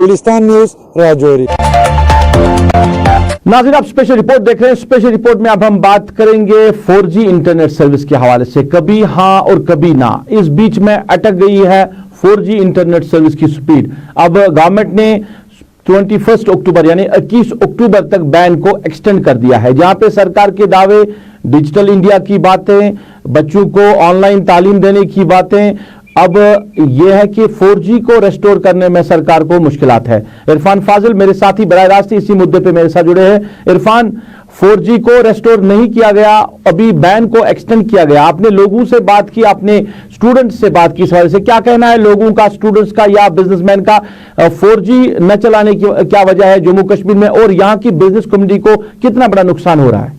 Gulistan news Rajouri. नाज़रीन, आप special report देख रहे हैं। स्पेशल रिपोर्ट में अब हम बात करेंगे 4G इंटरनेट सर्विस के हवाले से। कभी हाँ और कभी ना, इस बीच में अटक गई है 4G इंटरनेट सर्विस की स्पीड। अब गवर्नमेंट ने 21 अक्टूबर यानी 21 अक्टूबर तक बैन को एक्सटेंड कर दिया है। जहां पे सरकार के दावे, डिजिटल इंडिया की बातें, बच्चों को ऑनलाइन तालीम देने की बातें, अब यह है कि 4G को रेस्टोर करने में सरकार को मुश्किलात है। इरफान फाजिल मेरे साथी बराह रास्त इसी मुद्दे पे मेरे साथ जुड़े हैं। इरफान, 4G को रेस्टोर नहीं किया गया, अभी बैन को एक्सटेंड किया गया। आपने लोगों से बात की, आपने स्टूडेंट्स से बात की, इस वजह से क्या कहना है लोगों का, स्टूडेंट्स का या बिजनेसमैन का? 4G न चलाने की क्या वजह है जम्मू कश्मीर में, और यहाँ की बिजनेस कम्युनिटी को कितना बड़ा नुकसान हो रहा है?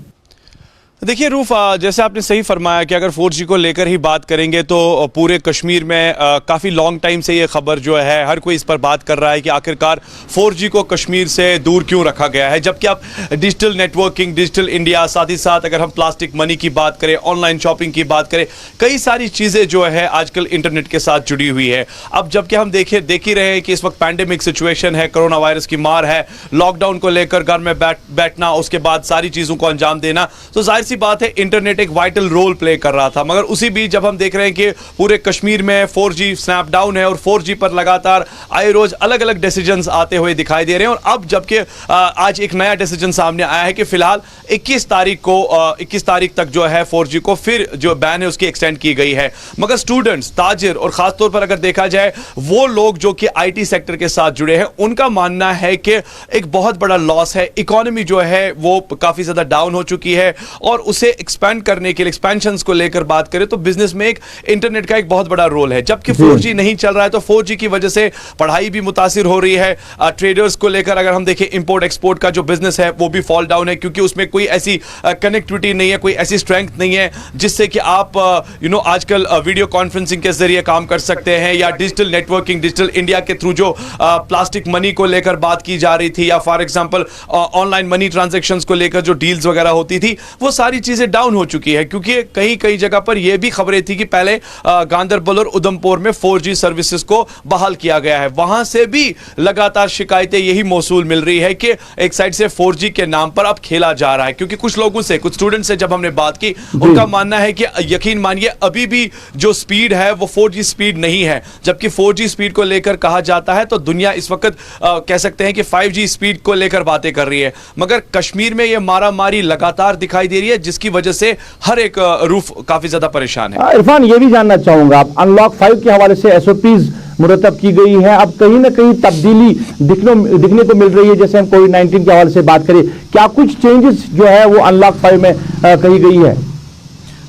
देखिए रूफ, जैसे आपने सही फरमाया कि अगर 4G को लेकर ही बात करेंगे तो पूरे कश्मीर में काफ़ी लॉन्ग टाइम से ये खबर जो है हर कोई इस पर बात कर रहा है कि आखिरकार 4G को कश्मीर से दूर क्यों रखा गया है। जबकि आप डिजिटल नेटवर्किंग, डिजिटल इंडिया, साथ ही साथ अगर हम प्लास्टिक मनी की बात करें, ऑनलाइन शॉपिंग की बात करें, कई सारी चीज़ें जो है आजकल इंटरनेट के साथ जुड़ी हुई है। अब जबकि हम देख ही रहे हैं कि इस वक्त पैंडेमिक सिचुएशन है, कोरोना वायरस की मार है, लॉकडाउन को लेकर घर में बैठना, उसके बाद सारी चीज़ों को अंजाम देना, तो जाहिर सी बात है इंटरनेट एक वाइटल रोल प्ले कर रहा था। मगर उसी बीच जब हम देख रहे हैं कि पूरे कश्मीर में 4G स्नैपडाउन है और 4G पर लगातार आए रोज अलग अलग डिसीजंस आते हुए दिखाई दे रहे हैं। और अब जबकि आज एक नया डिसीजन सामने आया है कि फिलहाल 21 तारीख तक जो है 4G को फिर जो बैन है उसकी एक्सटेंड की गई है। मगर स्टूडेंट्स, ताजिर और खासतौर पर अगर देखा जाए वो लोग जो कि IT सेक्टर के साथ जुड़े हैं, उनका मानना है कि एक बहुत बड़ा लॉस है। इकोनॉमी जो है वो काफी ज्यादा डाउन हो चुकी है और उसे एक्सपेंड करने के लिए, एक्सपेंशंस को लेकर बात करें तो बिजनेस में एक इंटरनेट का एक बहुत बड़ा रोल है। जबकि 4G नहीं चल रहा है तो 4G की वजह से पढ़ाई भी मुतासिर हो रही है। ट्रेडर्स को लेकर अगर हम देखें, इंपोर्ट एक्सपोर्ट का जो बिजनेस है वो भी फॉल डाउन है, क्योंकि उसमें कोई ऐसी कनेक्टिविटी नहीं है, कोई ऐसी स्ट्रेंथ नहीं है जिससे कि आप आजकल वीडियो कॉन्फ्रेंसिंग के जरिए काम कर सकते हैं, या डिजिटल नेटवर्किंग, डिजिटल इंडिया के थ्रू जो प्लास्टिक मनी को लेकर बात की जा रही थी, या for example online money transactions को लेकर जो डील्स वगैरह होती थी, वो सारी चीजें डाउन हो चुकी है। क्योंकि कई जगह पर यह भी खबरें थी कि पहले गांदरबल और उधमपुर में 4G सर्विसेज को बहाल किया गया है, वहां से भी लगातार शिकायतें यही मौसूल मिल रही है कि एक साइड से 4G के नाम पर अब खेला जा रहा है। क्योंकि कुछ लोगों से, कुछ स्टूडेंट से जब हमने बात की, उनका मानना है कि यकीन मानिए अभी भी जो स्पीड है वो 4G स्पीड नहीं है। जबकि 4G स्पीड को लेकर कहा जाता है तो दुनिया इस वक्त कह सकते हैं कि 5G स्पीड को लेकर बातें कर रही है। मगर कश्मीर में यह मारामारी लगातार दिखाई दे रही है, जिसकी वजह से हर एक रूफ काफी ज्यादा परेशान है। इरफान, ये भी जानना चाहूंगा, आप अनलॉक 5 के हवाले से SOPs मुरतब की गई है, अब कहीं ना कहीं तब्दीली दिखने को मिल रही है। जैसे हम कोविड-19 के हवाले से बात करें, क्या कुछ चेंजेस जो है वो अनलॉक 5 में कही गई है?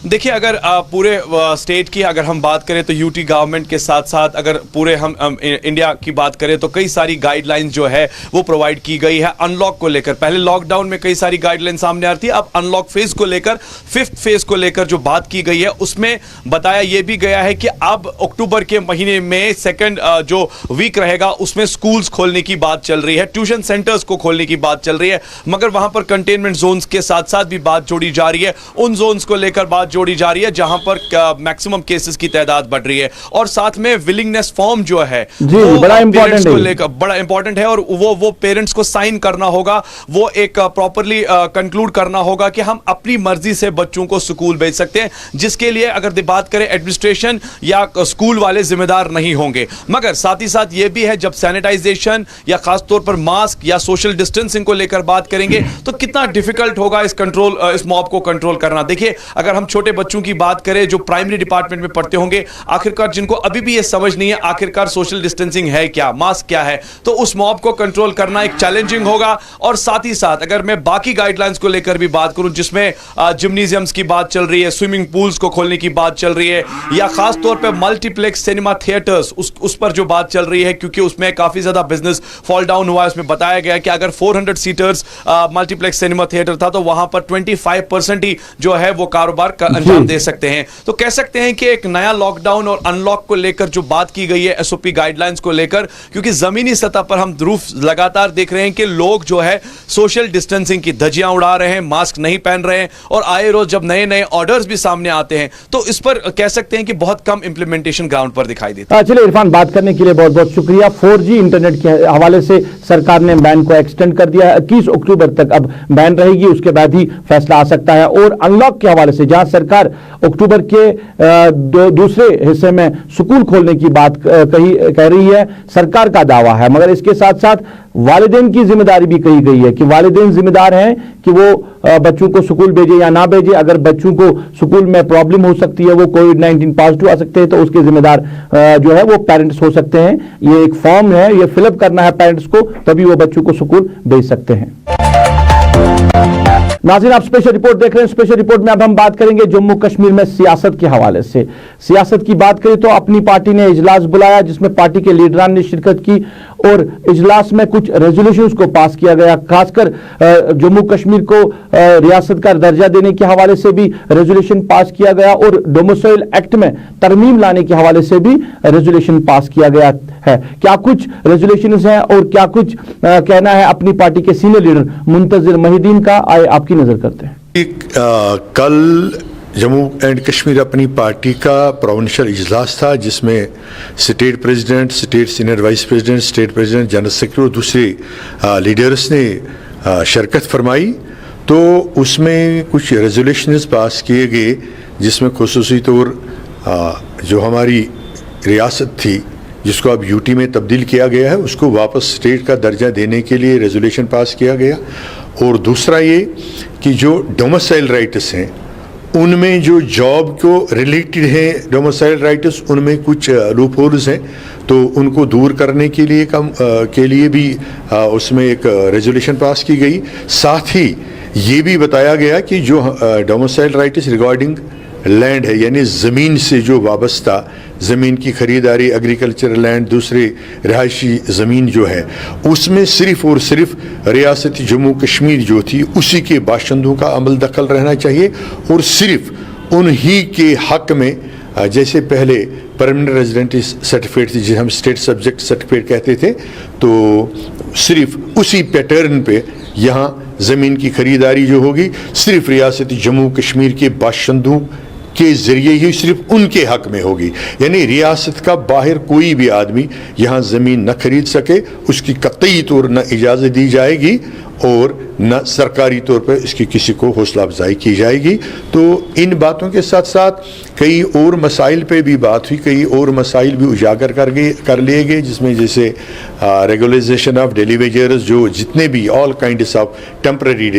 देखिए, अगर पूरे स्टेट की अगर हम बात करें तो UT गवर्नमेंट के साथ साथ अगर पूरे हम इंडिया की बात करें तो कई सारी गाइडलाइंस जो है वो प्रोवाइड की गई है अनलॉक को लेकर। पहले लॉकडाउन में कई सारी गाइडलाइन सामने आ रही थी, अब अनलॉक फेज को लेकर, 5th फेज को लेकर जो बात की गई है उसमें बताया यह भी गया है कि अब अक्टूबर के महीने में 2nd जो वीक रहेगा उसमें स्कूल्स खोलने की बात चल रही है, ट्यूशन सेंटर्स को खोलने की बात चल रही है। मगर वहां पर कंटेनमेंट जोन्स के साथ साथ भी बात जोड़ी जा रही है, उन जोन्स को लेकर बात जोड़ी जा रही है जहां पर मैक्सिमम केसेस की तादाद बढ़ रही है। और साथ में विलिंगनेस फॉर्म जो है वो बड़ा इंपॉर्टेंट को लेकर बड़ा इंपॉर्टेंट है, और वो पेरेंट्स को साइन करना होगा, वो एक प्रॉपर्ली कंक्लूड करना होगा कि हम अपनी मर्जी से बच्चों को स्कूल भेज सकते हैं, जिसके लिए अगर बात करें एडमिनिस्ट्रेशन या स्कूल वाले जिम्मेदार नहीं होंगे। मगर साथ ही साथ ये भी है, जब सैनिटाइजेशन या खासतौर पर मास्क या सोशल डिस्टेंसिंग को लेकर बात करेंगे तो कितना डिफिकल्ट होगा इस मॉब को कंट्रोल करना। देखिए, अगर हम छोटे बच्चों की बात करें जो प्राइमरी डिपार्टमेंट में पढ़ते होंगे, आखिरकार जिनको अभी भी ये समझ नहीं है आखिरकार सोशल डिस्टेंसिंग है क्या, मास्क क्या है, तो उस मॉब को कंट्रोल करना एक चैलेंजिंग होगा। और साथ ही साथ अगर मैं बाकी गाइडलाइंस को लेकर भी बात करूं, जिसमें जिम्नेशियम्स की बात चल रही है, स्विमिंग पूल्स को खोलने की बात चल रही है, या खास तौर पर मल्टीप्लेक्स सिनेमा थिएटर्स उस पर जो बात चल रही है, क्योंकि उसमें काफी ज्यादा बिजनेस फॉल डाउन हुआ है। उसमें बताया गया कि अगर 400 सीटर्स मल्टीप्लेक्स सिनेमा थिएटर था तो वहां पर 25% ही जो है वो कारोबार अंजाम दे सकते हैं। तो कह सकते हैं कि एक नया लॉकडाउन और अनलॉक को लेकर जो बात की गई है एसओपी गाइडलाइंस को लेकर, क्योंकि जमीनी सतह पर हम रूफ लगातार देख रहे हैं कि लोग जो है सोशल डिस्टेंसिंग की धज्जियां उड़ा रहे हैं, मास्क नहीं पहन रहे हैं, और आए रोज जब नए नए ऑर्डर्स भी सामने आते हैं तो इस पर कह सकते हैं कि बहुत कम इंप्लीमेंटेशन ग्राउंड पर दिखाई देती है। चलिए इरफान, बात करने के लिए बहुत बहुत शुक्रिया। 4G इंटरनेट के हवाले से सरकार ने बैन को एक्सटेंड कर दिया है, 21 अक्टूबर तक अब बैन रहेगी, उसके बाद ही फैसला आ सकता है। और अनलॉक के हवाले से जहां सरकार अक्टूबर के दूसरे हिस्से में स्कूल खोलने की बात कह रही है, सरकार का दावा है, मगर इसके साथ साथ वालिदैन की जिम्मेदारी भी कही गई है कि वालिदैन जिम्मेदार हैं कि वो बच्चों को स्कूल भेजे या ना भेजे। अगर बच्चों को स्कूल में प्रॉब्लम हो सकती है, वो कोविड-19 पॉजिटिव आ सकते हैं, तो उसके जिम्मेदार जो है वो पेरेंट्स हो सकते हैं। ये एक फॉर्म है, ये फिलअप करना है पेरेंट्स को, तभी वो बच्चों को स्कूल भेज सकते हैं। नाज़रीन, आप स्पेशल रिपोर्ट देख रहे हैं। स्पेशल रिपोर्ट में अब हम बात करेंगे जम्मू कश्मीर में सियासत के हवाले से। सियासत की बात करें तो अपनी पार्टी ने इजलास बुलाया जिसमें पार्टी के लीडरान ने शिरकत की और इजलास में कुछ रेजोल्यूशंस को पास किया गया। खासकर जम्मू कश्मीर को रियासत का दर्जा देने के हवाले से भी रेजोल्यूशन पास किया गया और डोमिसाइल एक्ट में तरमीम लाने के हवाले से भी रेजोल्यूशन पास किया गया है। क्या कुछ रेजोल्यूशंस हैं और क्या कुछ कहना है अपनी पार्टी के सीनियर लीडर मुंतजिर महिदीन का, आए आपकी नजर करते हैं। कल जम्मू एंड कश्मीर अपनी पार्टी का प्रोविंशियल इजलास था जिसमें state president, state senior vice president, state president, general secretary और दूसरे लीडर्स ने शिरकत फरमाई। तो उसमें कुछ रेजोल्यूशंस पास किए गए जिसमें खुसूसी तौर जो हमारी रियासत थी जिसको अब यूटी में तब्दील किया गया है उसको वापस स्टेट का दर्जा देने के लिए रेजोल्यूशन पास किया गया। और दूसरा ये कि जो डोमिसाइल राइट्स हैं उनमें जो जॉब को रिलेटेड है डोमिसाइल राइट्स उनमें कुछ लूप होल्स हैं, तो उनको दूर करने के लिए भी उसमें एक रेजोल्यूशन पास की गई। साथ ही ये भी बताया गया कि जो डोमिसाइल राइट्स रिगार्डिंग लैंड है यानी ज़मीन से जो वाबस्ता ज़मीन की ख़रीदारी, एग्रीकल्चर लैंड, दूसरे रहायशी ज़मीन जो है उसमें सिर्फ़ और सिर्फ रियासत जम्मू कश्मीर जो थी उसी के बाशिंदों का अमल दखल रहना चाहिए और सिर्फ उन्हीं के हक़ में, जैसे पहले परमानेंट रेजिडेंट सर्टिफिकेट थी जिसे हम स्टेट सब्जेक्ट सर्टिफिकेट कहते थे, तो सिर्फ उसी पैटर्न पे यहाँ ज़मीन की ख़रीदारी जो होगी सिर्फ रियासत जम्मू कश्मीर के बाशिंदों के ज़रिए ही सिर्फ उनके हक़ में होगी। यानी रियासत का बाहर कोई भी आदमी यहाँ ज़मीन न खरीद सके, उसकी कतई तौर न इजाज़त दी जाएगी और न सरकारी तौर पर इसकी किसी को हौसला अफजाई की जाएगी। तो इन बातों के साथ साथ कई और मसाइल पे भी बात हुई, कई और मसाइल भी उजागर कर लिए गए जिसमें जैसे रेगुलराइजेशन ऑफ डेली वेजर्स, जो जितने भी all kinds of temporary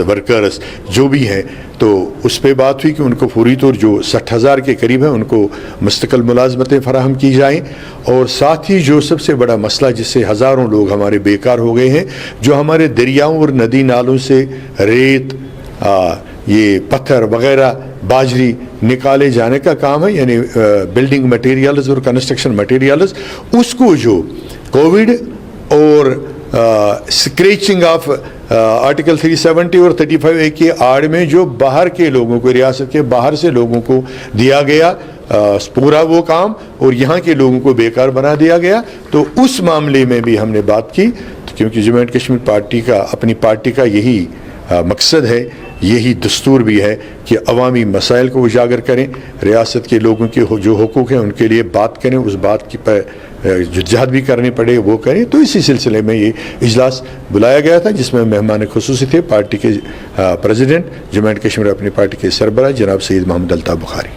workers जो भी हैं, तो उस पर बात हुई कि उनको पूरी तौर जो 60,000 के करीब है उनको मुस्तकिल मुलाजमतें फराहम की जाएँ। और साथ ही जो सबसे बड़ा मसला जिससे हज़ारों लोग हमारे बेकार हो गए हैं, जो हमारे दरियाओं और नदी नालों से रेत, ये पत्थर वगैरह, बाजरी निकाले जाने का काम है, यानी बिल्डिंग मटेरियल्स और कंस्ट्रक्शन मटेरियल्स, उसको जो कोविड और स्क्रैचिंग ऑफ आर्टिकल 370 और 35A के आड़ में जो बाहर के लोगों को, रियासत के बाहर से लोगों को दिया गया पूरा वो काम और यहाँ के लोगों को बेकार बना दिया गया, तो उस मामले में भी हमने बात की। तो क्योंकि जम्मू एंड कश्मीर पार्टी का, अपनी पार्टी का यही मकसद है, यही दस्तूर भी है कि अवामी मसाइल को उजागर करें, रियासत के लोगों के जो हुकूक हैं उनके लिए बात करें, उस बात की पर जद्दोजहद भी करनी पड़े वो करें। तो इसी सिलसिले में ये इजलास बुलाया गया था जिसमें मेहमान खुसूसी थे पार्टी के प्रेसिडेंट जम्मू एंड कश्मीर अपनी पार्टी के सरबराह जनाब सईद मोहम्मद अल्ताफ़ बुखारी।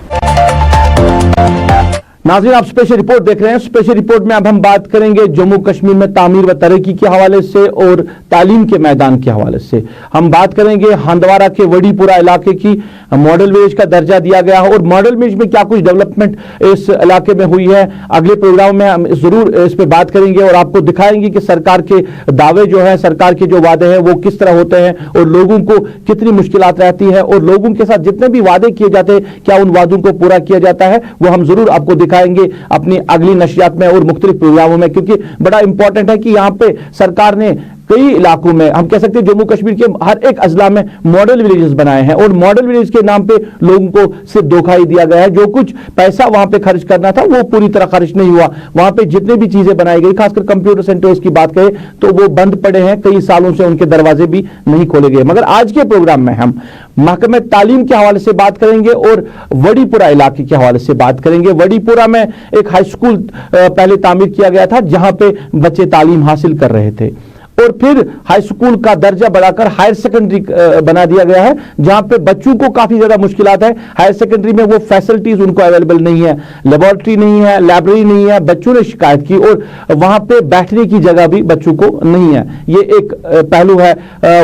नाज़रीन, आप स्पेशल रिपोर्ट देख रहे हैं। स्पेशल रिपोर्ट में अब हम बात करेंगे जम्मू कश्मीर में तामीर व तरक्की के हवाले से और तालीम के मैदान के हवाले से। हम बात करेंगे हंदवारा के वड़ीपुरा इलाके की, मॉडल विलेज का दर्जा दिया गया है और मॉडल विलेज में क्या कुछ डेवलपमेंट इस इलाके में हुई है। अगले प्रोग्राम में हम जरूर इस पर बात करेंगे और आपको दिखाएंगे कि सरकार के दावे जो है, सरकार के जो वादे हैं वो किस तरह होते हैं और लोगों को कितनी मुश्किलात रहती है और लोगों के साथ जितने भी वादे किए जाते हैं क्या उन वादों को पूरा किया जाता है, वो हम जरूर आपको दिखाएंगे अपनी अगली नशियात में और मुख्तलिफ प्रोग्रामों में, क्योंकि बड़ा इंपॉर्टेंट है कि यहाँ पे सरकार ने کئی علاقوں میں ہم کہہ سکتے ہیں جموں کشمیر کے ہر ایک اضلاع میں ماڈل ولیجز بنائے ہیں, اور ماڈل ولیج کے نام پہ لوگوں کو صرف دھوکہ ہی دیا گیا ہے. جو کچھ پیسہ وہاں پہ خرچ کرنا تھا وہ پوری طرح خرچ نہیں ہوا. وہاں پہ جتنے بھی چیزیں بنائی گئی, خاص کر کمپیوٹر سینٹرز کی بات کریں تو وہ بند پڑے ہیں, کئی سالوں سے ان کے دروازے بھی نہیں کھولے گئے. مگر آج کے پروگرام میں ہم محکمہ تعلیم کے حوالے سے بات کریں گے اور وڑی پورہ علاقے کے حوالے سے بات کریں گے. وڑی پورہ میں ایک ہائی اسکول پہلے تعمیر کیا گیا تھا جہاں پہ بچے تعلیم حاصل کر رہے تھے, اور پھر ہائی اسکول کا درجہ بڑھا کر ہائر سیکنڈری بنا دیا گیا ہے جہاں پہ بچوں کو کافی زیادہ مشکلات ہے. ہائر سیکنڈری میں وہ فیسلٹیز ان کو اویلیبل نہیں ہے, لیبارٹری نہیں ہے, لائبریری نہیں ہے. بچوں نے شکایت کی اور وہاں پہ بیٹھنے کی جگہ بھی بچوں کو نہیں ہے. یہ ایک پہلو ہے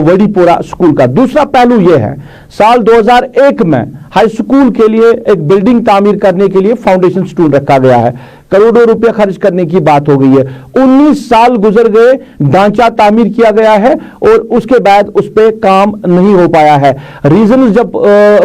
وڑی پورہ اسکول کا. دوسرا پہلو یہ ہے, سال 2001 میں ہائی اسکول کے لیے ایک بلڈنگ تعمیر کرنے کے لیے فاؤنڈیشن سٹون رکھا گیا ہے, کروڑوں روپے خرچ کرنے کی بات ہو گئی ہے. 19 سال گزر گئے, ڈھانچہ تعمیر کیا گیا ہے اور اس کے بعد اس پہ کام نہیں ہو پایا ہے. ریزنز جب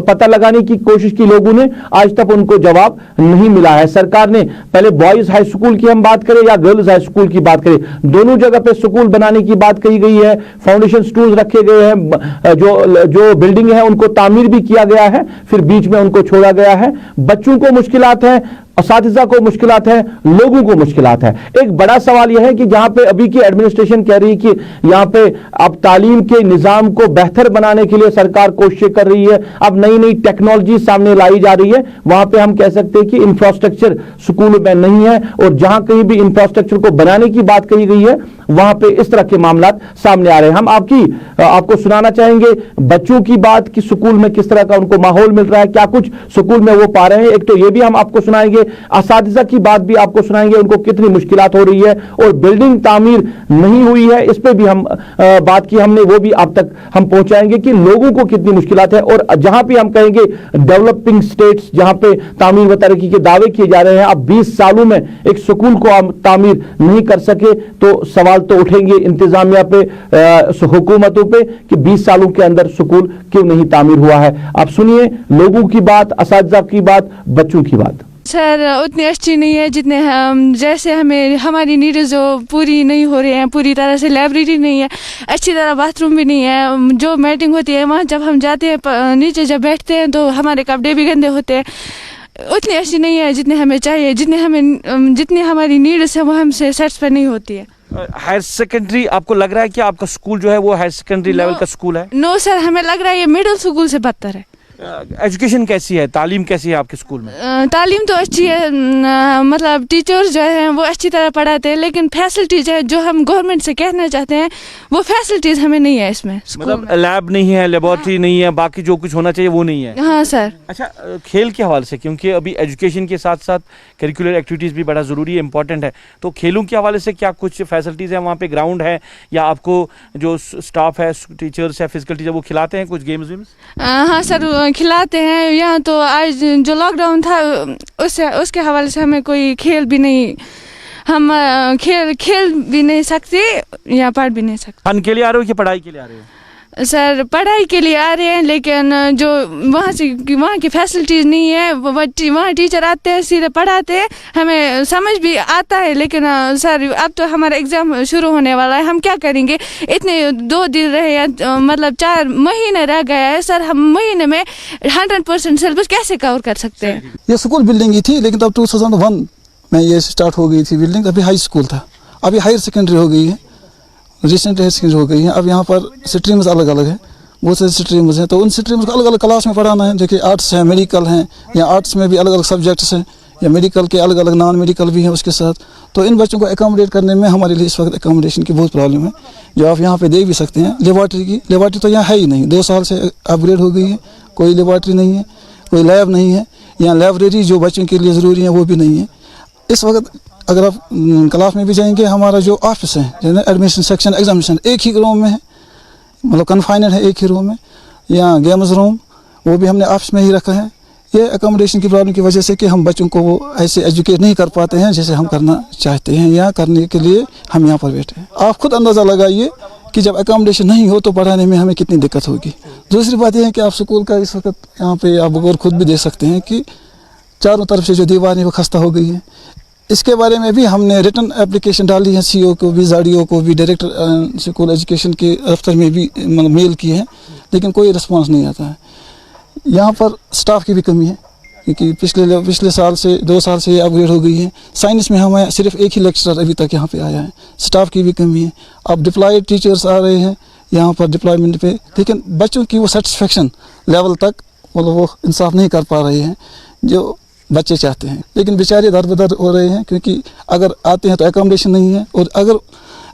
پتہ لگانے کی کوشش کی لوگوں نے, آج تک ان کو جواب نہیں ملا ہے. سرکار نے پہلے بوائز ہائی اسکول کی ہم بات کریں یا گرلز ہائی اسکول کی بات کریں, دونوں جگہ پہ اسکول بنانے کی بات کہی گئی ہے. فاؤنڈیشن سٹونز رکھے گئے ہیں, جو بلڈنگ ہے ان کو تعمیر بھی کیا گیا ہے, پھر بیچ میں ان کو چھوڑا گیا ہے. بچوں کو مشکلات ہیں, اساتذہ کو مشکلات ہے, لوگوں کو مشکلات ہے. ایک بڑا سوال یہ ہے کہ جہاں پہ ابھی کی ایڈمنسٹریشن کہہ رہی ہے کہ یہاں پہ اب تعلیم کے نظام کو بہتر بنانے کے لیے سرکار کوششیں کر رہی ہے, اب نئی نئی ٹیکنالوجی سامنے لائی جا رہی ہے. وہاں پہ ہم کہہ سکتے ہیں کہ انفراسٹرکچر اسکولوں میں نہیں ہے, اور جہاں کہیں بھی انفراسٹرکچر کو بنانے کی بات کہی گئی ہے وہاں پہ اس طرح کے معاملات سامنے آ رہے ہیں. ہم آپ کو سنانا چاہیں گے بچوں کی بات کہ سکول میں کس طرح کا ان کو ماحول مل رہا ہے, کیا کچھ سکول میں وہ پا رہے ہیں. ایک تو یہ بھی ہم آپ کو سنائیں گے, اساتذہ کی بات بھی آپ کو سنائیں گے, ان کو کتنی مشکلات ہو رہی ہے, اور بلڈنگ تعمیر نہیں ہوئی ہے اس پہ بھی ہم بات کی ہم نے, وہ بھی آپ تک ہم پہنچائیں گے کہ لوگوں کو کتنی مشکلات ہے. اور جہاں پہ ہم کہیں گے ڈیولپنگ سٹیٹس جہاں پہ تعمیر و ترقی کے دعوے کیے جا رہے ہیں, اب 20 سالوں میں ایک سکول کو ہم تعمیر نہیں کر سکے تو سوال تو اٹھیں گے انتظامیہ پہ, حکومتوں پہ کہ 20 سالوں کے اندر سکول کیوں نہیں تعمیر ہوا ہے. آپ سنیے لوگوں کی بات, اساتذہ کی بات, بچوں کی بات. سر اتنی اچھی نہیں ہے جتنے جیسے ہماری نیڈز جو پوری نہیں ہو رہی ہیں پوری طرح سے. لائبریری نہیں ہے اچھی طرح, باتھ روم بھی نہیں ہے. جو میٹنگ ہوتی ہے وہاں جب ہم جاتے ہیں نیچے جب بیٹھتے ہیں تو ہمارے کپڑے بھی گندے ہوتے ہیں. اتنی اچھی نہیں ہے جتنے ہمیں چاہیے, جتنی ہماری نیڈز ہے وہ ہم سے سیٹسفائی نہیں ہوتی ہے. ہائر سیکنڈری آپ کو لگ رہا ہے کہ آپ کا اسکول جو ہے وہ ہائر سیکنڈری لیول کا اسکول ہے؟ نو سر, ہمیں لگ رہا ہے یہ مڈل اسکول سے بدتر ہے. ایجوکیشن کیسی ہے, تعلیم کیسی ہے آپ کے اسکول میں؟ تعلیم تو اچھی ہے, مطلب ٹیچرز جو ہیں وہ اچھی طرح پڑھاتے ہیں, لیکن فیسلٹیز ہے جو ہم گورنمنٹ سے کہنا چاہتے ہیں وہ فیسلٹیز ہمیں نہیں ہے اس میں. مطلب لیب نہیں ہے, لیبارٹری نہیں ہے, باقی جو کچھ ہونا چاہیے وہ نہیں ہے. ہاں سر. اچھا, کھیل کے حوالے سے, کیونکہ ابھی ایجوکیشن کے ساتھ ساتھ کریکولر ایکٹیویٹیز بھی بڑا ضروری ہے, امپورٹنٹ ہے, تو کھیلوں کے حوالے سے کیا کچھ فیسلٹیز ہیں وہاں پہ؟ گراؤنڈ ہے یا آپ کو جو اسٹاف ہے, ٹیچرس ہے, فزیکل ٹیچر, وہ کھلاتے ہیں کچھ گیمز ویمز؟ ہاں سر, کھلاتے ہیں. یہاں تو آج جو لاک ڈاؤن تھا اس کے حوالے سے ہمیں کوئی کھیل بھی نہیں, ہم کھیل بھی نہیں سکتے یا پڑھ بھی نہیں سکتے. فن کے لیے آ رہے ہو کہ پڑھائی کے لیے آ رہے ہو؟ سر پڑھائی کے لیے آ رہے ہیں, لیکن جو وہاں کی فیسلٹیز نہیں ہے. وہاں ٹیچر آتے ہیں سیدھے پڑھاتے ہیں, ہمیں سمجھ بھی آتا ہے, لیکن سر اب تو ہمارا ایگزام شروع ہونے والا ہے, ہم کیا کریں گے؟ اتنے 2 دن رہے ہیں, مطلب 4 مہینے رہ گیا ہے سر, ہم مہینے میں 100% سلیبس کیسے کور کر سکتے ہیں؟ یہ اسکول بلڈنگ ہی تھی, لیکن تب 2001 میں یہ اسٹارٹ ہو گئی تھی بلڈنگ. ابھی ہائی اسکول تھا, ابھی ہائر سیکنڈری ہو گئی ہے, ریسنٹ ہائر سیکنڈری ہو گئی ہے. اب یہاں پر سٹریمز الگ الگ ہیں, بہت سے سٹریمز ہیں, تو ان سٹریمز کو الگ الگ کلاس میں پڑھانا ہے. جو آرٹس ہیں, میڈیکل ہیں, یا آرٹس میں بھی الگ الگ سبجیکٹس ہیں, یا میڈیکل کے الگ الگ نان میڈیکل بھی ہیں اس کے ساتھ. تو ان بچوں کو اکاموڈیٹ کرنے میں ہمارے لیے اس وقت اکاموڈیشن کی بہت پرابلم ہے, جو آپ یہاں پہ دیکھ بھی سکتے ہیں. لیبارٹری تو یہاں ہے ہی نہیں, 2 سال سے اپ گریڈ ہو گئی ہے, کوئی لیبارٹری نہیں ہے, کوئی لیب نہیں ہے. یہاں لائبریری جو بچوں کے لیے ضروری ہے وہ بھی نہیں ہے. اس وقت اگر آپ کلاس میں بھی جائیں گے, ہمارا جو آفس ہے جیسے ایڈمیشن سیکشن ایگزامینیشن ایک ہی روم میں ہے, مطلب کنفائنڈ ہے ایک ہی روم میں. یہاں گیمز روم وہ بھی ہم نے آفس میں ہی رکھا ہے. یہ اکاموڈیشن کی پرابلم کی وجہ سے کہ ہم بچوں کو وہ ایسے ایجوکیٹ نہیں کر پاتے ہیں جیسے ہم کرنا چاہتے ہیں, یا کرنے کے لیے ہم یہاں پر بیٹھے ہیں. آپ خود اندازہ لگائیے کہ جب اکاموڈیشن نہیں ہو تو پڑھانے میں ہمیں کتنی دقت ہوگی. دوسری بات یہ ہے کہ آپ اسکول کا اس وقت یہاں پہ آپ غور خود بھی دیکھ سکتے ہیں کہ چاروں طرف سے جو دیواریں وہ خستہ ہو گئی ہیں. इसके बारे में भी हमने रिटर्न एप्लीकेशन डाली है, सीईओ को भी, जाडीओ को भी, डायरेक्टर स्कूल एजुकेशन के दफ्तर में भी मेल किए हैं, लेकिन कोई रिस्पांस नहीं आता है। यहाँ पर स्टाफ की भी कमी है, क्योंकि पिछले साल से 2 साल से ये अपग्रेड हो गई है। साइंस में हमें सिर्फ एक ही लेक्चरर अभी तक यहाँ पे आया है, स्टाफ की भी कमी है। अब डिप्लॉयड टीचर्स आ रहे हैं यहाँ पर डिप्लॉयमेंट पे, लेकिन बच्चों की वो सेटिस्फेक्शन लेवल तक मतलब वो इंसाफ नहीं कर पा रहे हैं जो बच्चे चाहते हैं। लेकिन बेचारे दर बदर हो रहे हैं, क्योंकि अगर आते हैं तो एकोमोडेशन नहीं है, और अगर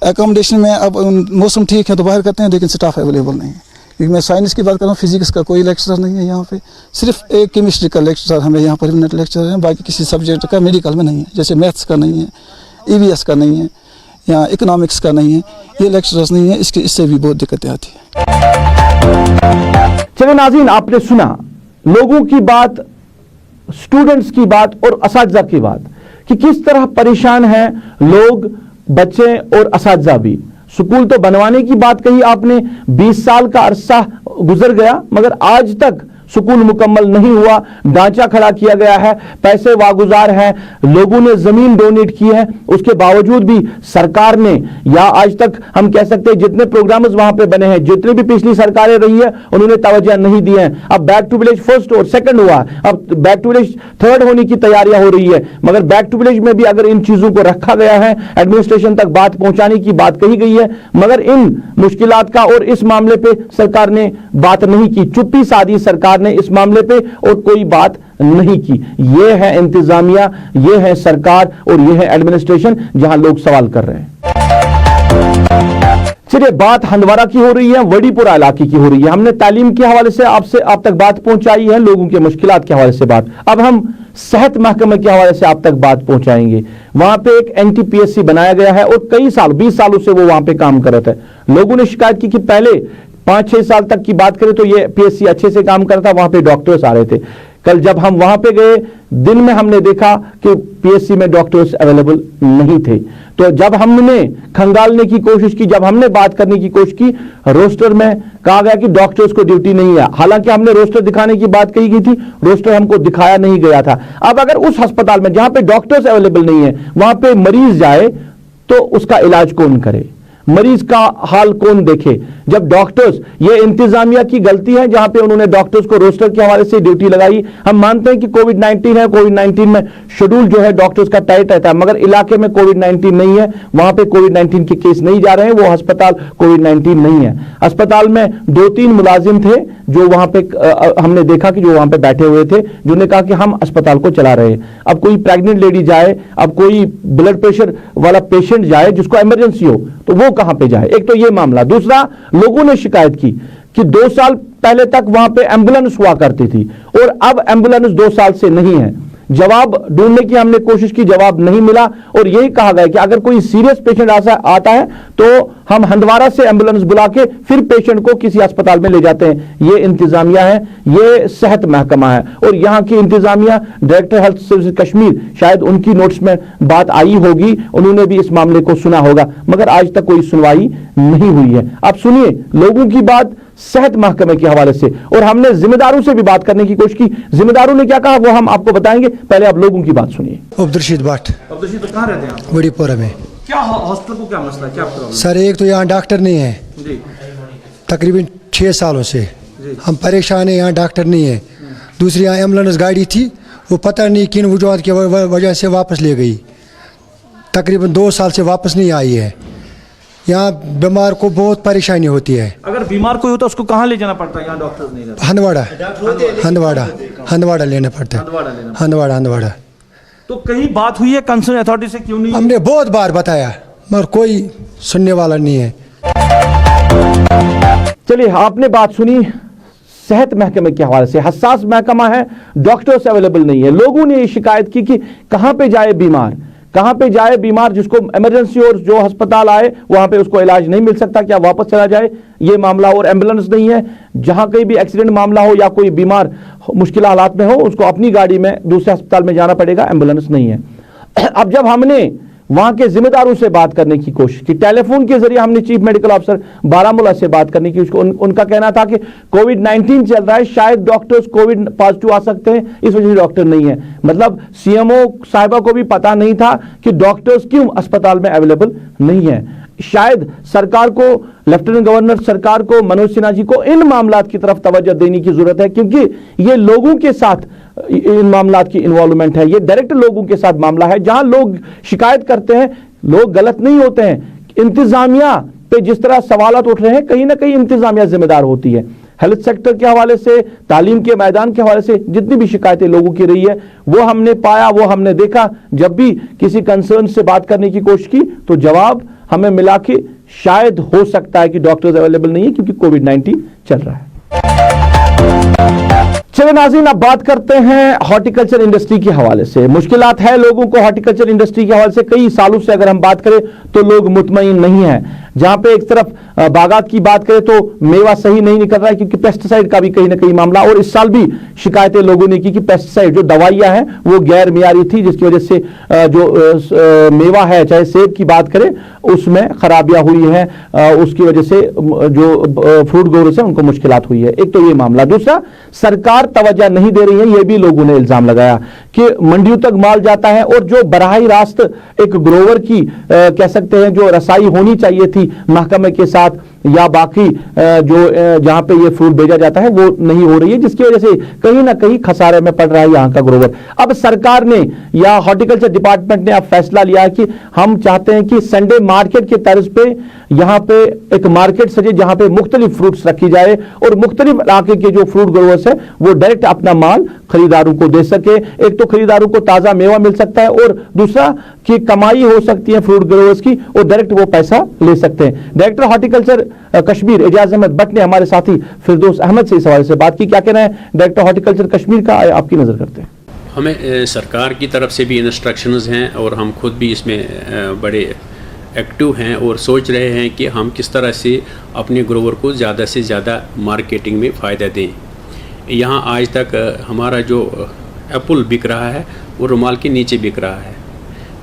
एकोमोडेशन में अब मौसम ठीक है तो बाहर करते हैं, लेकिन स्टाफ अवेलेबल नहीं है। क्योंकि मैं साइंस की बात कर रहा हूँ, फिजिक्स का कोई लेक्चरर नहीं है यहाँ पे, सिर्फ एक केमिस्ट्री का लेक्चरर हमें यहाँ पर परमानेंट लेक्चरर है, बाकी किसी सब्जेक्ट का मेडिकल में नहीं है, जैसे मैथ्स का नहीं है, ईवीएस का नहीं है, या इकोनॉमिक्स का नहीं है, ये लेक्चरर्स नहीं है, इससे भी बहुत दिक्कतें आती है। चलिए नाज़रीन, आपने सुना लोगों की बात, स्टूडेंट्स की बात और असातिज़ा की बात कि किस तरह परेशान हैं लोग, बच्चे और असातिज़ा भी। स्कूल तो बनवाने की बात कही आपने, 20 साल का अरसा गुजर गया मगर आज तक स्कूल मुकम्मल नहीं हुआ, ढांचा खड़ा किया गया है, पैसे वागुजार हैं, लोगों ने जमीन डोनेट की है, उसके बावजूद भी सरकार ने, या आज तक हम कह सकते हैं जितने प्रोग्राम्स वहां पे बने हैं, जितनी भी पिछली सरकारें रही है, उन्होंने तवज्जो नहीं दी है। अब बैक टू विलेज फर्स्ट और सेकंड हुआ, अब बैक टू विलेज थर्ड होने की तैयारियां हो रही है, मगर बैक टू विलेज में भी अगर इन चीजों को रखा गया है, एडमिनिस्ट्रेशन तक बात पहुंचाने की बात कही गई है, मगर इन मुश्किलात का और इस मामले पे सरकार ने बात नहीं की, चुप्पी साधी सरकार ने इस मामले पे और कोई बात नहीं की। ये है इंतजामिया, ये है सरकार और ये है एडमिनिस्ट्रेशन, जहां लोग सवाल कर रहे हैं। चलिए, बात हंदवाड़ा की हो रही है, वडीपुरा इलाके की हो रही है। हमने तालीम के हवाले से आप तक बात पहुंचाई है, लोगों के मुश्किलात के हवाले से बात। अब हम सेहत महकमे के हवाले से आप तक बात पहुंचाएंगे। वहां पे एक NTPSC बनाया गया है और कई साल 20 सालों से वो वहां पे काम कर रहे थे। लोगों ने शिकायत की कि पहले 5-6 साल तक की बात करें तो ये PSC अच्छे से काम करता, वहां पे डॉक्टर्स आ रहे थे। कल जब हम वहां पे गए, दिन में हमने देखा कि PSC में डॉक्टर्स अवेलेबल नहीं थे। तो जब हमने खंगालने की कोशिश की, जब हमने बात करने की कोशिश की, रोस्टर में कहा गया कि डॉक्टर्स को ड्यूटी नहीं है। हालांकि हमने रोस्टर दिखाने की बात कही गई थी, रोस्टर हमको दिखाया नहीं गया था। अब अगर उस अस्पताल में जहां पे डॉक्टर्स अवेलेबल नहीं है, वहां पे मरीज जाए तो उसका इलाज कौन करे, मरीज का हाल कौन देखे? जब डॉक्टर्स, ये इंतजामिया की गलती है जहां पे उन्होंने डॉक्टर्स को रोस्टर के हवाले से ड्यूटी लगाई। हम मानते हैं कि कोविड-19 है, कोविड-19 में शेड्यूल जो है डॉक्टर्स का टाइट रहता है, मगर इलाके में कोविड-19 नहीं है, वहां पे कोविड-19 के केस नहीं जा रहे हैं, वो अस्पताल कोविड-19 नहीं है। अस्पताल में 2-3 मुलाजिम थे जो वहां पे हमने देखा कि जो वहां पे बैठे हुए थे, जिन्होंने कहा कि हम अस्पताल को चला रहे हैं। अब कोई प्रेग्नेंट लेडी जाए, अब कोई ब्लड प्रेशर वाला पेशेंट जाए जिसको इमरजेंसी हो, तो वो कहां पे जाए? एक तो ये मामला। दूसरा, लोगों ने शिकायत की कि 2 साल पहले तक वहां पे एम्बुलेंस हुआ करती थी और अब एम्बुलेंस 2 साल से नहीं है। जवाब ढूंढने की हमने कोशिश की, जवाब नहीं मिला और यही कहा गया कि अगर कोई सीरियस पेशेंट आता है तो हम हंदवाड़ा से एम्बुलेंस बुला के फिर पेशेंट को किसी अस्पताल में ले जाते हैं। ये इंतजामिया है, ये सेहत महकमा है और यहाँ की इंतजामिया, डायरेक्टर हेल्थ सर्विस कश्मीर, शायद उनकी नोट्स में बात आई होगी, उन्होंने भी इस मामले को सुना होगा, मगर आज तक कोई सुनवाई नहीं हुई है। आप सुनिए लोगों की बात सेहत महकमे के हवाले से, और हमने जिम्मेदारों से भी बात करने की कोशिश की। जिम्मेदारों ने क्या कहा वो हम आपको बताएंगे, पहले आप लोगों की बात सुनिए। अब्दुलरशीद भट्ट। अब्दुलरशीद, तो कहाँ रहते हैं आप? वडीपुरा में। क्या हॉस्पिटल को क्या मसला है, क्या प्रॉब्लम? सर, एक तो यहाँ डॉक्टर नहीं है जी, तकरीबन 6 सालों से हम परेशान हैं, यहाँ डॉक्टर नहीं है। दूसरी यहाँ एम्बुलेंस गाड़ी थी, वो पता नहीं किन वजूहत की वजह से वापस ले गई, तकरीबन 2 साल से वापस नहीं आई है। यहाँ बीमार को बहुत परेशानी होती है। अगर बीमार कोई होता है उसको कहाँ ले जाना पड़ता है? यहाँ डॉक्टर्स नहीं रहते। हंदवाड़ा लेना पड़ता है, हंदवाड़ा। तो कहीं बात हुई है कंसर्न अथॉरिटी से, क्यों नहीं? हमने बहुत बार बताया मगर कोई सुनने वाला नहीं है। चलिए, आपने बात सुनी सेहत महकमे के हवाले से, हसास महकमा है, डॉक्टर्स अवेलेबल नहीं है। लोगों ने ये शिकायत की कि कहाँ पे जाए बीमार, कहाँ पे जाए बीमार जिसको इमरजेंसी और जो अस्पताल आए वहां पे उसको इलाज नहीं मिल सकता, क्या वापस चला जाए? ये मामला, और एम्बुलेंस नहीं है, जहां कहीं भी एक्सीडेंट मामला हो या कोई बीमार मुश्किल हालात में हो उसको अपनी गाड़ी में दूसरे अस्पताल में जाना पड़ेगा, एम्बुलेंस नहीं है। अब जब हमने वहां के जिम्मेदारों से बात करने की कोशिश की। टेलीफोन के जरिए हमने चीफ मेडिकल ऑफिसर बारामूला से बात करने की, उनका कहना था कि कोविड-19 चल रहा है, शायद डॉक्टर्स कोविड पॉजिटिव आ सकते हैं, इस वजह से डॉक्टर नहीं है। मतलब सीएमओ साहिबा को भी पता नहीं था कि डॉक्टर्स क्यों अस्पताल में अवेलेबल नहीं है। शायद सरकार को, लेफ्टिनेंट गवर्नर सरकार को, मनोज सिन्हा जी को इन मामलात की तरफ तवज्जो देने की जरूरत है, क्योंकि ये लोगों के साथ इन मामलात की इन्वॉल्वमेंट है, ये डायरेक्ट लोगों के साथ मामला है। जहां लोग शिकायत करते हैं, लोग गलत नहीं होते हैं, इंतजामिया पे जिस तरह सवालात उठ रहे हैं, कहीं ना कहीं इंतजामिया जिम्मेदार होती है। हेल्थ सेक्टर के हवाले से, तालीम के मैदान के हवाले से जितनी भी शिकायतें लोगों की रही है, वो हमने पाया, वो हमने देखा। जब भी किसी कंसर्न से बात करने की कोशिश की तो जवाब हमें मिला कि शायद हो सकता है कि डॉक्टर्स अवेलेबल नहीं है क्योंकि कोविड-19 चल रहा है। चलिए नाज़रीन, अब बात करते हैं हॉर्टिकल्चर इंडस्ट्री के हवाले से। मुश्किलात है लोगों को हॉर्टिकल्चर इंडस्ट्री के हवाले से, कई सालों से अगर हम बात करें तो लोग मुतमईन नहीं है। जहां पे एक तरफ बागात की बात करें तो मेवा सही नहीं निकल रहा है क्योंकि पेस्टिसाइड का भी कहीं ना कहीं मामला, और इस साल भी शिकायतें लोगों ने की कि पेस्टिसाइड जो दवाइयां हैं वो गैर मियारी थी, जिसकी वजह से जो मेवा है, चाहे सेब की बात करें, उसमें खराबियां हुई हैं, उसकी वजह से जो फ्रूट ग्रोवर्स हैं उनको मुश्किलात हुई है। एक तो ये मामला। दूसरा, सरकार तवज्जो नहीं दे रही है, ये भी लोगों ने इल्जाम लगाया कि मंडियों तक माल जाता है और जो बराही रास्त एक ग्रोवर की कह सकते हैं जो रसाई होनी चाहिए थी महकमे के साथ या बाकी जो जहां पे ये फ्रूट भेजा जाता है वो नहीं हो रही है, जिसकी वजह से कहीं ना कहीं खसारे में पड़ रहा है यहां का ग्रोवर। अब सरकार ने या हॉर्टिकल्चर डिपार्टमेंट ने अब फैसला लिया है कि हम चाहते हैं कि संडे मार्केट के तर्ज पे यहां पे एक मार्केट सजे जहां पे मुख्तलिफ फ्रूट्स रखी जाए और मुख्तलिफ इलाके के जो फ्रूट ग्रोवर्स है वो डायरेक्ट अपना माल खरीदारों को दे सके। एक तो खरीदारों को ताजा मेवा मिल सकता है और दूसरा कि कमाई हो सकती है फ्रूट ग्रोवर्स की और डायरेक्ट वो पैसा ले सकते हैं। डायरेक्टर हॉर्टिकल्चर कश्मीर एजाज अहमद बट ने हमारे साथी फिरदौस अहमद से इस हवाले से बात की। क्या कहना है डायरेक्टर हॉर्टिकल्चर कश्मीर का, आपकी नजर करते हैं। हमें सरकार की तरफ से भी इंस्ट्रक्शंस हैं और हम खुद भी इसमें बड़े एक्टिव हैं और सोच रहे हैं कि हम किस तरह से अपने ग्रोवर को ज़्यादा से ज़्यादा मार्केटिंग में फ़ायदा दें। यहाँ आज तक हमारा जो एप्पल बिक रहा है वो रुमाल के नीचे बिक रहा है,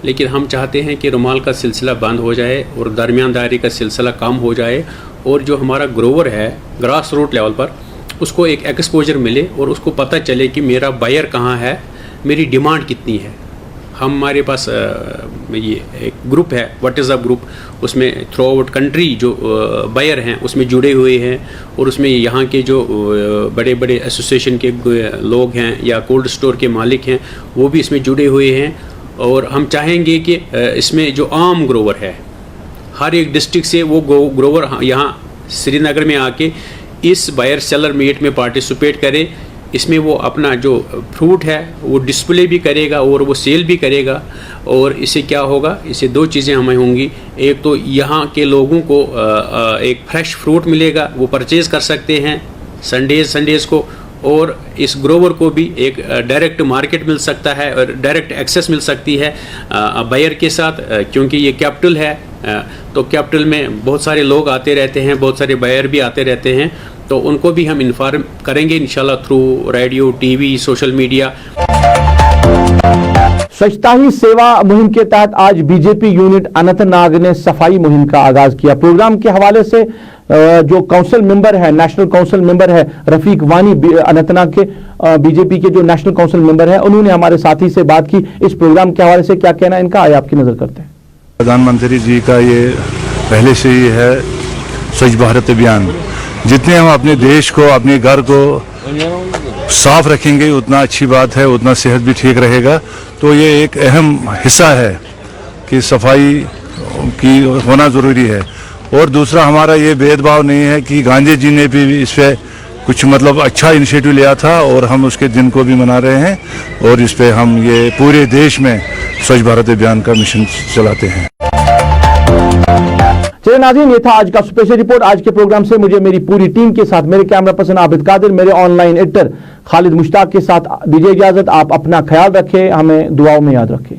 लेकिन हम चाहते हैं कि रुमाल का सिलसिला बंद हो जाए और दरमियानदारी का सिलसिला कम हो जाए और जो हमारा ग्रोवर है ग्रास रूट लेवल पर उसको एक एक्सपोजर मिले और उसको पता चले कि मेरा बायर कहाँ है, मेरी डिमांड कितनी है। हमारे पास ये एक ग्रुप है व्हाट्सएप ग्रुप, उसमें थ्रू आउट कंट्री जो बायर हैं उसमें जुड़े हुए हैं और उसमें यहाँ के जो बड़े बड़े एसोसिएशन के लोग हैं या कोल्ड स्टोर के मालिक हैं वो भी इसमें जुड़े हुए हैं। और हम चाहेंगे कि इसमें जो आम ग्रोवर है हर एक डिस्ट्रिक्ट से वो ग्रोवर यहाँ श्रीनगर में आके इस बायर सेलर मीट में पार्टिसिपेट करे। इसमें वो अपना जो फ्रूट है वो डिस्प्ले भी करेगा और वो सेल भी करेगा। और इससे क्या होगा, इससे दो चीज़ें हमें होंगी। एक तो यहाँ के लोगों को एक फ्रेश फ्रूट मिलेगा, वो परचेज कर सकते हैं संडेज़ को, और इस ग्रोवर को भी एक डायरेक्ट मार्केट मिल सकता है और डायरेक्ट एक्सेस मिल सकती है बायर के साथ, क्योंकि ये कैपिटल है तो कैपिटल में बहुत सारे लोग आते रहते हैं, बहुत सारे बायर भी आते रहते हैं, तो उनको भी हम इन्फॉर्म करेंगे इंशाल्लाह through radio, TV, social media. स्वच्छता ही सेवा मुहिम के तहत आज बीजेपी यूनिट अनंतनाग ने सफाई मुहिम का आगाज किया। प्रोग्राम के हवाले से जो काउंसिल मेंबर है, नेशनल काउंसिल मेंबर है रफीक वानी, अनंतनाग के बीजेपी के जो नेशनल काउंसिल मेंबर है, उन्होंने हमारे साथी से बात की। इस प्रोग्राम के हवाले से क्या कहना है इनका, आइए आपकी नजर करते हैं। प्रधानमंत्री जी का ये पहले से ही है स्वच्छ भारत अभियान। जितने हम अपने देश को, अपने घर को साफ रखेंगे उतना अच्छी बात है, उतना सेहत भी ठीक रहेगा। तो ये एक अहम हिस्सा है कि सफाई की होना ज़रूरी है। और दूसरा हमारा ये भेदभाव नहीं है कि गांधी जी ने भी इस पर कुछ मतलब अच्छा इनिशिएटिव लिया था और हम उसके दिन को भी मना रहे हैं और इस पर हम ये पूरे देश में स्वच्छ भारत अभियान का मिशन चलाते हैं। चलिए नाज़रीन, ये था आज का स्पेशल रिपोर्ट। आज के प्रोग्राम से मुझे मेरी पूरी टीम के साथ, मेरे कैमरा पर्सन आबिद कादिर, मेरे ऑनलाइन एडिटर खालिद मुश्ताक के साथ दीजिए इजाजत। आप अपना ख्याल रखें, हमें दुआओं में याद रखें।